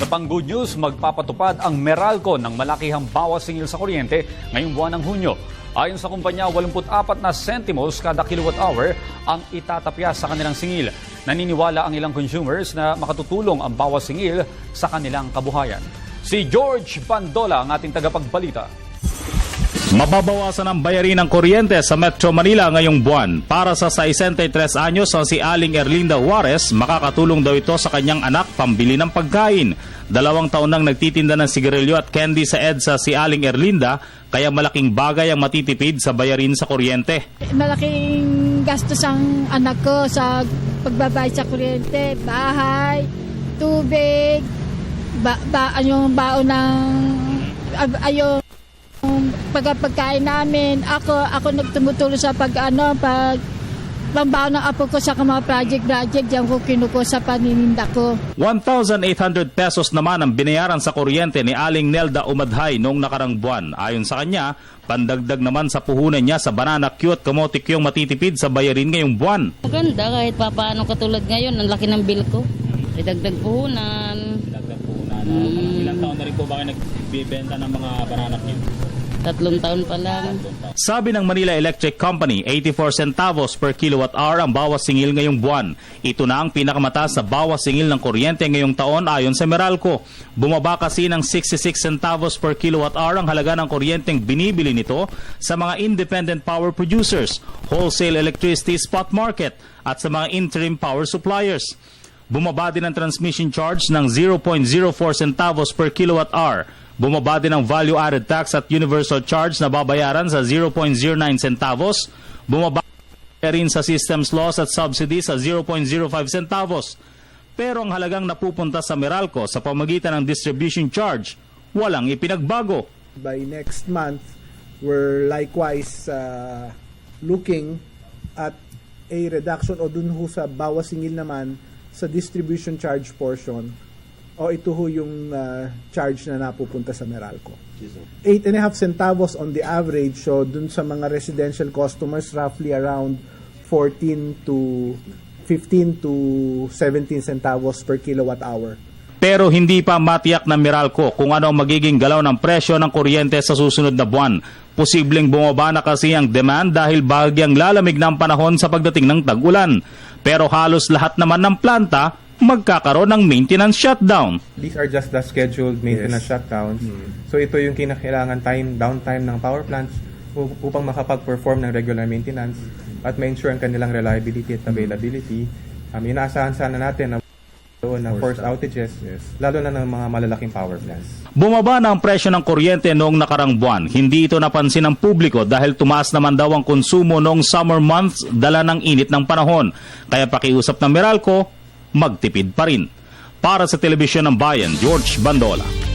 Isa pang good news, magpapatupad ang Meralco ng malakihang bawas singil sa kuryente ngayong buwan ng Hunyo. Ayon sa kumpanya, 84 na sentimos kada kilowatt hour ang itatapya sa kanilang singil. Naniniwala ang ilang consumers na makatutulong ang bawas singil sa kanilang kabuhayan. Si George Bandola ang ating tagapagbalita. Mababawasan ang bayarin ng kuryente sa Metro Manila ngayong buwan. Para sa 63 anyos ang si Aling Erlinda Juarez, makakatulong daw ito sa kanyang anak pambili ng pagkain. 2 taon nang nagtitinda ng sigarilyo at candy sa EDSA si Aling Erlinda, kaya malaking bagay ang matitipid sa bayarin sa kuryente. Malaking gastos ang anak ko sa pagbabayad sa kuryente, bahay, tubig, yung baon ng pagkain namin. Ako nagtumutulong sa pambaon ng apo ko sa mga project diyan ko kinuko sa panininda ko. 1,800 pesos naman ang binayaran sa kuryente ni Aling Nelda Umadhay noong nakarang buwan. Ayon sa kanya, pandagdag naman sa puhunan niya sa banana Q at kamote Q yung matitipid sa bayarin ngayong buwan. Maganda kahit papaano katulad ngayon, ang laki ng bill ko. Idagdag puhunan. Ilang taon na rin po ba kayo nagbibenta ng mga banana Q? 3 taon pa lang. Sabi ng Manila Electric Company, 84 centavos per kilowatt hour ang bawas singil ngayong buwan. Ito na ang pinakamataas na bawas singil ng kuryente ngayong taon ayon sa Meralco. Bumaba kasi ng 66 centavos per kilowatt hour ang halaga ng kuryenteng binibili nito sa mga independent power producers, wholesale electricity spot market at sa mga interim power suppliers. Bumaba din ang transmission charge ng 0.04 centavos per kilowatt hour. Bumaba din ang value-added tax at universal charge na babayaran sa 0.09 centavos. Bumaba rin sa systems loss at subsidy sa 0.05 centavos. Pero ang halagang napupunta sa Meralco sa pamagitan ng distribution charge, walang ipinagbago. By next month, we're likewise looking at a reduction o dun ho sa bawas singil naman sa distribution charge portion. O ito ho yung charge na napupunta sa Meralco. 8.5 centavos on the average. So dun sa mga residential customers, roughly around 15 to 17 centavos per kilowatt hour. Pero hindi pa matiyak ng Meralco kung ano ang magiging galaw ng presyo ng kuryente sa susunod na buwan. Posibleng bumaba na kasi ang demand dahil bahagyang lalamig ng panahon sa pagdating ng tag-ulan. Pero halos lahat naman ng planta magkakaroon ng maintenance shutdown. These are just the scheduled maintenance shutdowns. So ito yung kinakailangan downtime ng power plants upang makapag-perform ng regular maintenance at ma-ensure ang kanilang reliability at availability. Inaasahan sana natin na doon ng forced outages, lalo na ng mga malalaking power plants. Bumaba na ang presyo ng kuryente noong nakarang buwan. Hindi ito napansin ng publiko dahil tumaas naman daw ang konsumo noong summer months dala ng init ng panahon. Kaya pakiusap ng Meralco, magtipid pa rin. Para sa Telebisyon ng Bayan, George Bandola.